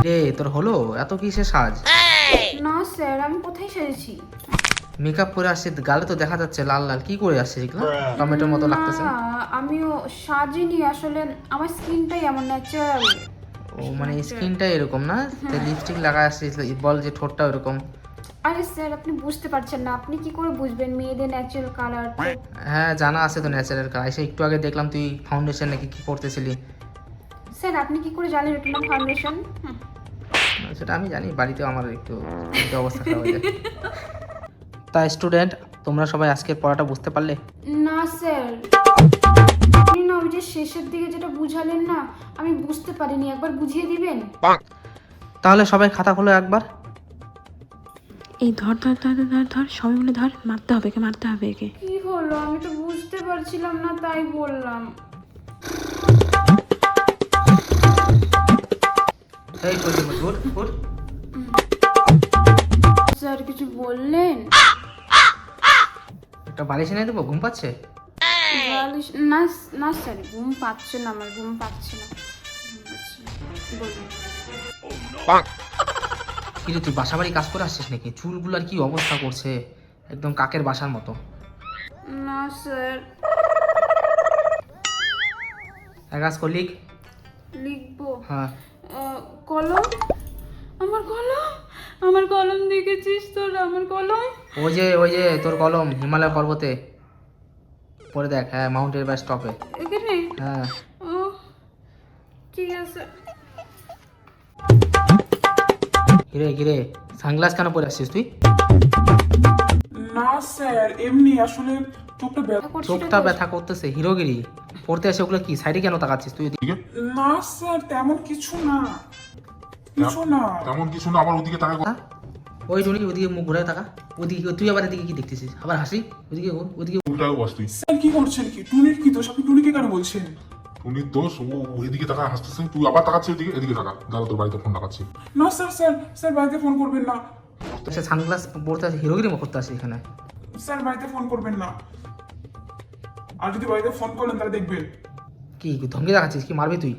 রে তোর হলো এত কিসে সাজ? না স্যার, আমি কোথায় সেরেছি? মেকআপ করে আসছে, গালে তো দেখা যাচ্ছে লাল লাল। কি করে আসছে এগুলো? টমেটোর মতো লাগতেছে। আমিও সাজিনি, আসলে আমার স্কিনটাই এমন ন্যাচারাল। ও মানে স্কিনটা এরকম না, লিপস্টিক লাগায় আসছিস, বল যে ঠোঁটটা এরকম। আরে স্যার, আপনি বুঝতে পারছেন না, আপনি কি করে বুঝবেন মেয়েদের ন্যাচারাল কালার? হ্যাঁ জানা আছে তো ন্যাচারাল কালার। এসে একটু আগে দেখলাম তুই ফাউন্ডেশন নাকি কি করতেছিলি। স্যার, আপনি কি করে জানেন এটা আমার ফাউন্ডেশন? সেটা আমি জানি, বাড়িতেও আমার একটু একটু অবস্থা খারাপ হয়ে যায়। তাই স্টুডেন্ট, তোমরা সবাই আজকের পড়াটা বুঝতে পারলে? না স্যার, আপনি না ওই যে শেষের দিকে যেটা বুঝালেন না, আমি বুঝতে পারিনি, একবার বুঝিয়ে দিবেন? তাহলে সবাই খাতা খোলো একবার। এই ধর ধর ধর ধর ধর, সবাই মিলে ধর, মারতে হবে একে, মারতে হবে একে। কি হলো, আমি তো বুঝতে পারছিলাম না, তাই বললাম। এই গুড গুড। স্যার কিছু বললেন? একটা বালিশ এনে দেবো, ঘুম পাচ্ছে? না না স্যার, ঘুম পাচ্ছে না, আমার ঘুম পাচ্ছে না, বলুন। কিন্তু তুই বাসা বাড়ি কাজ করে আসছিস নাকি? চুলগুলার কি অবস্থা করছে, একদম কাকের বাসার মতো। না স্যার। এক কাজ কর, লিখ। লিখবো? হ্যাঁ। কলম, আমার কলম, আমার কলম দেখেছিস তোর? আমার কলম। ওই যে তোর কলম হিমালয় পর্বতে পরে দেখ। হ্যাঁ, মাউন্ট এভারেস্ট টপে। এখানে? হ্যাঁ। ও ঠিক আছে। কিরে কিরে, সানগ্লাস কেন পরে আসছিস তুই? না স্যার, এমনি আসলে চোখটা ব্যথা। চোখটা ব্যথা করতেছে, হিরোগিরি পড়তে আসে। ওগুলো কি সাইডে কেন তাকাচ্ছিস তুই? না স্যার, তেমন কিছু না, কিছু না। তেমন কিছু না, আবার ওদিকে তাকায়। হ্যাঁ? ওই টুনি, ওদিকে মুখ ঘুরে তাকা। ওদিকে তুই আবার এদিকে কি দেখতেছিস? আবার হাসি। ওদিকে ঘুর, ওদিকে। উল্টাও বস তুই। স্যার কি করছেন? কি টুনির কি দোষ? আপনি টুনিকে কেন বলছেন? টুনির দোষ, ও এদিকে তাকায় হাসতেছে, তুই আবার তাকাচ্ছিস ওদিকে। এদিকে তাকা, দাদা তোর বাড়িতে ফোন লাগাচ্ছি। না স্যার, স্যার স্যার বাড়িতে ফোন করবেন না। সে সানগ্লাস পড়তে আসে, হিরোগিরি করতে আসে এখানে। স্যার বাড়িতে ফোন করবেন না, আর যদি বাড়িতে ফোন করেন তাহলে দেখবেন। কি ধমকি দেখাচ্ছিস? কি মারবি তুই?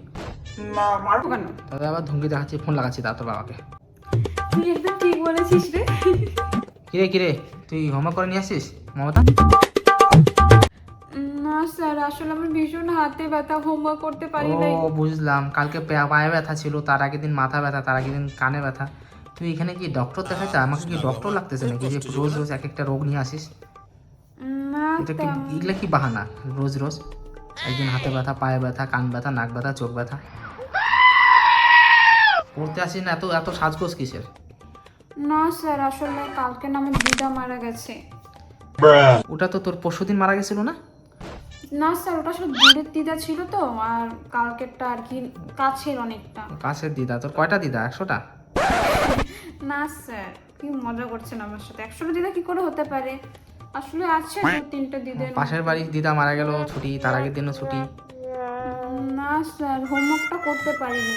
না মারবো কেন? তবে আবার ধমকি দেখাচ্ছি, ফোন লাগাচ্ছি তা তোর বাবাকে। তুই একদম ঠিক বলেছিস রে। কিরে কিরে, তুই হোমওয়ার্ক করে নিয়ে আসছিস মমতা? না স্যার, আসলে আমার ভীষণ হাতে ব্যথা, হোমওয়ার্ক করতে পারি ও নাই। বুঝলাম, কালকে পায়ে ব্যথা ছিল, তার আগের দিন মাথা ব্যথা, তার আগের দিন কানে ব্যথা। তুই এখানে কি ডক্টর দেখাচ্ছে? আমাকে কি ডক্টর লাগতেছে নাকি যে রোজ রোজ এক একটা রোগ নিয়ে আসিস? না এটা কি, এগুলা কি বাহানা রোজ রোজ? একদিন হাতে ব্যথা, পায়ে ব্যথা, কান ব্যথা, নাক ব্যথা, চোখ ব্যথা, পড়তে আসিস না? এত এত সাজগোজ কিসের? না স্যার, আসলে কালকে না আমার দিদা মারা গেছে। ওটা তো তোর পরশুদিন মারা গেছিল না? না স্যার, ওটা আসলে দূরের দিদা ছিল তো, আর কালকেরটা আর কি কাছের অনেকটা। কাছের দিদা? তোর কয়টা দিদা? 100টা? না স্যার, কি মজা করছেন আমার সাথে? 100টা দিদা কি করে হতে পারে? আসলে আছে 2-3টা দিদা। পাশের বাড়ির দিদা মারা গেল ছুটি, তার আগের দিনও ছুটি। না স্যার, হোমওয়ার্কটা করতে পারিনি।